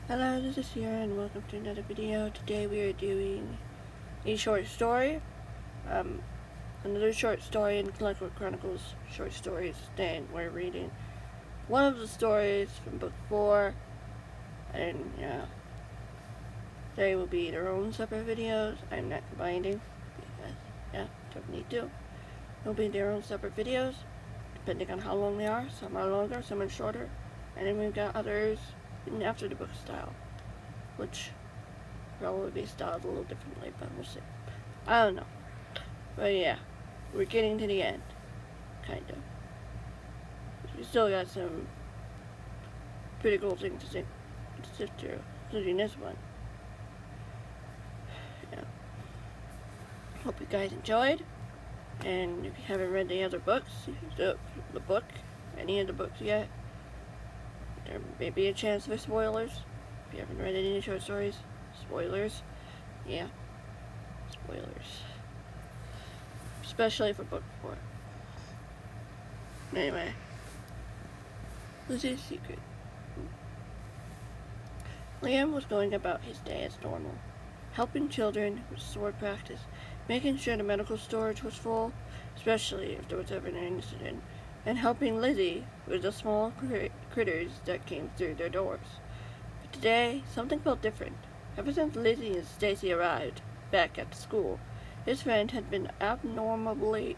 Hello, this is Sierra and welcome to another video. Today we are doing a short story. Another short story in Clockwork Chronicles short stories. Then we're reading one of the stories from book 4. And they will be their own separate videos. I'm not combining because, don't need to. They'll be their own separate videos depending on how long they are. Some are longer, some are shorter. And then we've got others in after the book style, which probably be styled a little differently, but we'll see. I don't know. But yeah, we're getting to the end. Kind of. We still got some pretty cool things to sift through, including this one. Yeah. Hope you guys enjoyed. And if you haven't read the other books, any of the books yet, there may be a chance for spoilers. If you haven't read any short stories, spoilers. Yeah, spoilers. Especially for book 4. Anyway, Lizzie's secret. Liam was going about his day as normal, helping children with sword practice, making sure the medical storage was full, especially if there was ever an incident, and helping Lizzie with the small critters that came through their doors. But today, something felt different. Ever since Lizzie and Stacy arrived back at the school, his friend had been abnormally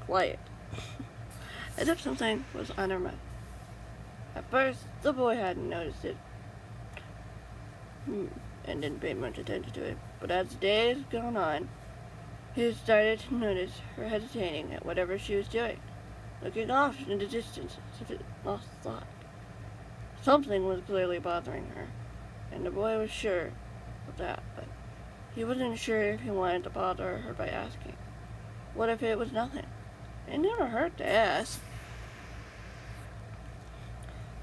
quiet, as if something was on her mind. At first, the boy hadn't noticed it, and didn't pay much attention to it, but as the days gone on, he started to notice her hesitating at whatever she was doing, looking off in the distance as if it lost thought. Something was clearly bothering her, and the boy was sure of that, but he wasn't sure if he wanted to bother her by asking. What if it was nothing? It never hurt to ask.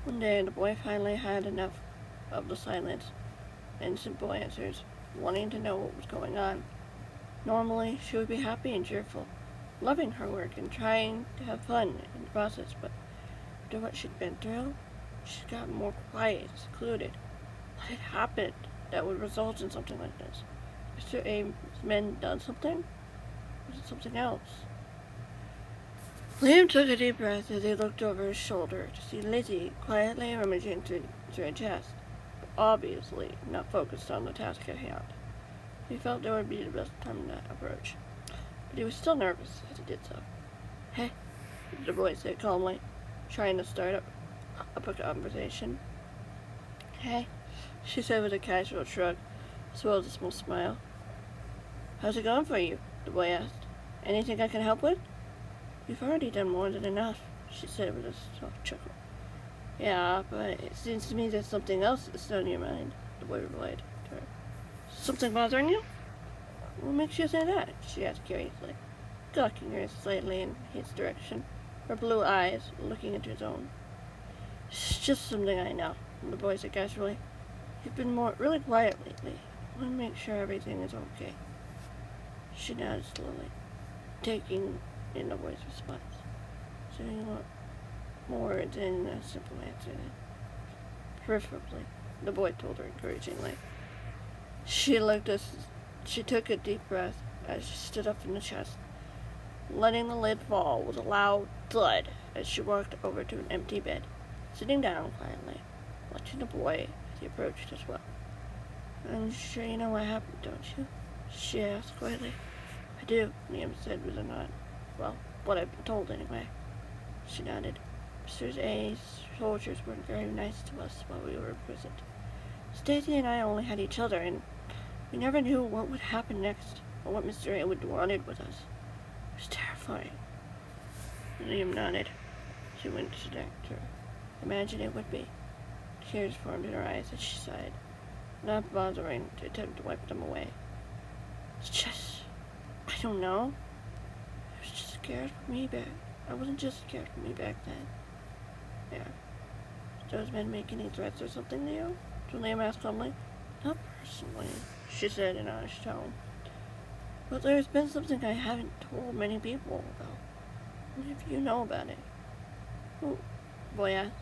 One day, the boy finally had enough of the silence and simple answers, wanting to know what was going on. Normally, she would be happy and cheerful, loving her work and trying to have fun in the process, but after what she'd been through, she got more quiet, secluded. What had happened that would result in something like this? Mr. Ames' men done something? Was it something else? Liam took a deep breath as he looked over his shoulder to see Lizzie quietly rummaging through her chest, but obviously not focused on the task at hand. He felt it would be the best time to approach, but he was still nervous as he did so. "Hey," the boy said calmly, trying to start up a conversation. "Hey," she said with a casual shrug, as well as a small smile. "How's it going for you?" the boy asked. "Anything I can help with?" "You've already done more than enough," she said with a soft chuckle. "Yeah, but it seems to me there's something else that's on your mind," the boy replied to her. "Something bothering you?" "What makes you say that?" she asked curiously, cocking her slightly in his direction, her blue eyes looking into his own. "It's just something I know," the boy said casually. "You've been really quiet lately. I want to make sure everything is okay." She nodded slowly, taking in the boy's response. "So you want more than a simple answer then?" "Preferably," the boy told her encouragingly. She took a deep breath as she stood up from the chest, letting the lid fall with a loud thud as she walked over to an empty bed, sitting down quietly, watching the boy as he approached as well. "I'm sure you know what happened, don't you?" she asked quietly. "I do," Liam said with a nod. "Well, what I've been told anyway." She nodded. "Mr. A's soldiers weren't very nice to us while we were imprisoned. Stacy and I only had each other, and we never knew what would happen next, or what Mr. A would wanted with us. It was terrifying." Liam nodded. She went to the doctor. "Imagine it would be." Tears formed in her eyes as she sighed, not bothering to attempt to wipe them away. "It's just, I don't know. I was just scared for me back. I wasn't just scared for me back then." "Yeah. Did those men make any threats or something to you?" Liam asked calmly. "Not personally," she said in a hushed tone. "But there's been something I haven't told many people about. What if you know about it?" "Well, the boy asked.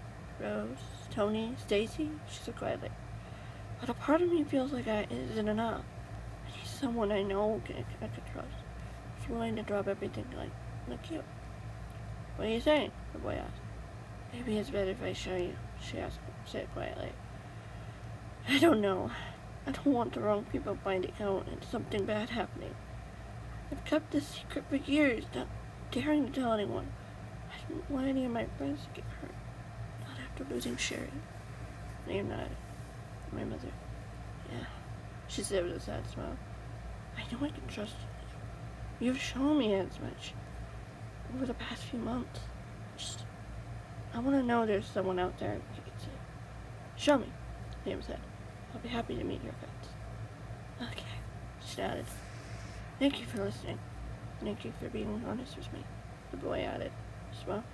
Rose, Tony, Stacy, she said quietly. But a part of me feels like it isn't enough. I need someone I know I could trust. Who's willing to drop everything like you. What are you saying? The boy asked. Maybe it's better if I show you, she said quietly. I don't know. I don't want the wrong people finding out and something bad happening. I've kept this secret for years, not daring to tell anyone. I didn't want any of my friends to get hurt. Not after losing Sherry. Liam nodded. My mother. Yeah, she said with a sad smile. I know I can trust you. You've shown me as much over the past few months. I want to know there's someone out there you can see. Show me, Liam said. I'll be happy to meet your friends. Okay, she nodded. Thank you for listening. Thank you for being honest with me, the boy added. Smile.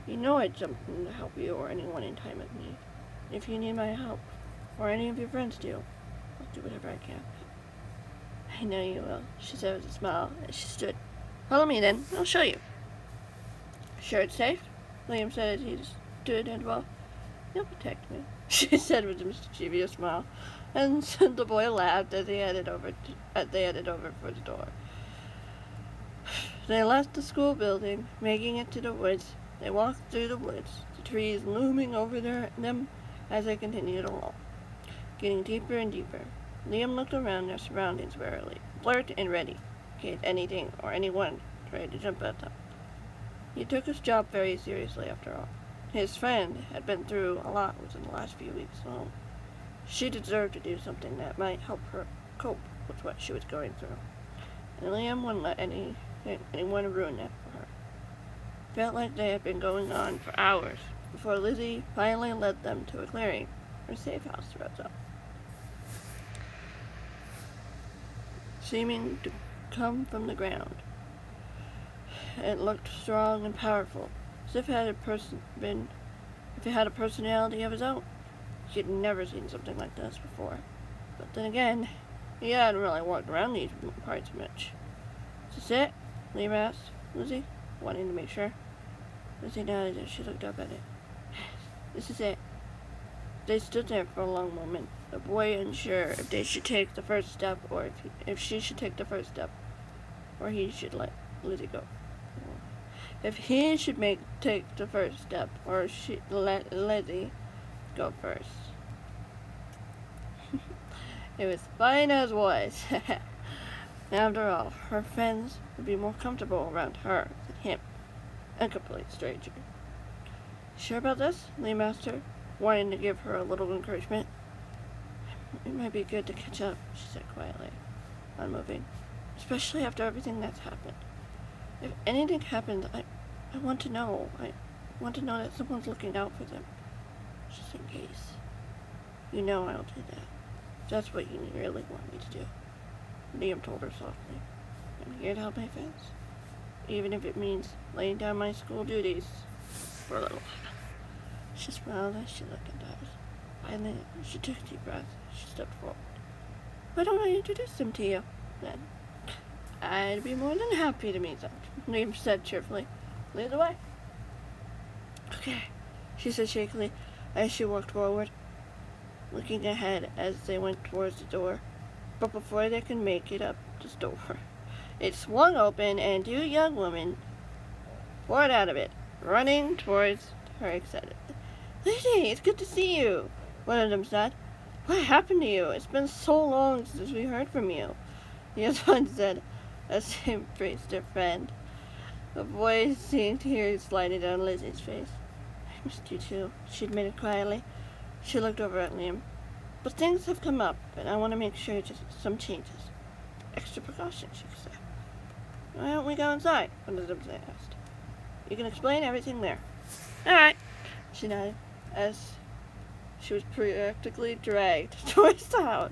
You know I'd jump in to help you or anyone in time of need. If you need my help, or any of your friends do, I'll do whatever I can. I know you will, she said with a smile as she stood. Follow me then, I'll show you. Sure it's safe? Liam said as he stood and well. You'll protect me, she said with a mischievous smile, and the boy laughed as they headed over for the door. They left the school building, making it to the woods. They walked through the woods, the trees looming over them as they continued along, getting deeper and deeper. Liam looked around their surroundings warily, alert and ready, in case anything or anyone tried to jump at them. He took his job very seriously, after all. His friend had been through a lot within the last few weeks alone. She deserved to do something that might help her cope with what she was going through. And Liam wouldn't let anyone ruin that for her. It felt like they had been going on for hours before Lizzie finally led them to a clearing or safe house rose up, seeming to come from the ground. It looked strong and powerful, as if it had a personality of its own. He had never seen something like this before. But then again, he hadn't really walked around these parts much. Is this it? Liam asked Lizzie, wanting to make sure. Lizzie nodded as she looked up at it. This is it. They stood there for a long moment, the boy unsure if they should take the first step, or if she should take the first step, or he should let Lizzie go. If he should take the first step, or she let Lizzie go first. It was fine as was. After all, her friends would be more comfortable around her than him, a complete stranger. Sure about this? Liam asked her, wanting to give her a little encouragement. It might be good to catch up, she said quietly, unmoving, especially after everything that's happened. If anything happens, I want to know. I want to know that someone's looking out for them, just in case. You know I'll do that. That's what you really want me to do, Liam told her softly. I'm here to help my friends, even if it means laying down my school duties for a little while. She smiled as she looked into us. Finally, she took a deep breath. She stepped forward. Why don't I introduce them to you, then? I'd be more than happy to meet them, Liam said cheerfully. Lead the way. Okay, she said shakily as she walked forward, looking ahead as they went towards the door. But before they could make it up the door, it swung open and two young women poured out of it, running towards her excitedly. Lizzie, it's good to see you, one of them said. What happened to you? It's been so long since we heard from you, the other one said as they embraced their friend. The boy seeing tears sliding down Lizzie's face. I missed you too, she admitted quietly. She looked over at Liam. But things have come up, and I want to make sure just some changes. Extra precautions, she said. Why don't we go inside? One of them asked. You can explain everything there. All right, she nodded, as she was practically dragged towards the house,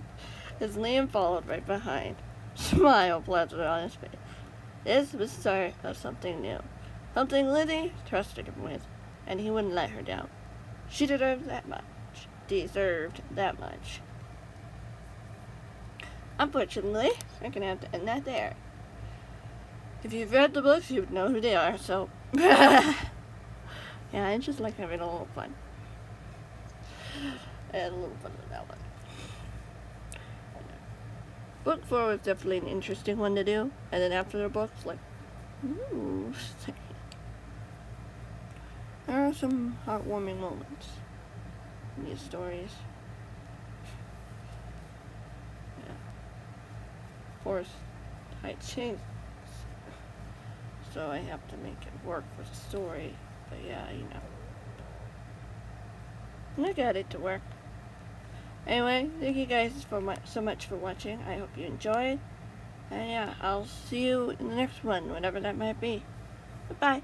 as Liam followed right behind. A smile plastered on his face. This was the start of something new, something Lizzie trusted him with, and he wouldn't let her down. She deserved that much. Unfortunately, I'm gonna have to end that there. If you've read the books, you would know who they are, so... Yeah, I just like having a little fun. And a little fun with that one. Book 4 was definitely an interesting one to do. And then after the books, like, ooh. There are some heartwarming moments in these stories. Yeah. Of course, I changed, so I have to make it work for the story. But yeah, you know. I got it to work. Anyway, thank you guys so much for watching. I hope you enjoyed. And yeah, I'll see you in the next one, whatever that might be. Goodbye.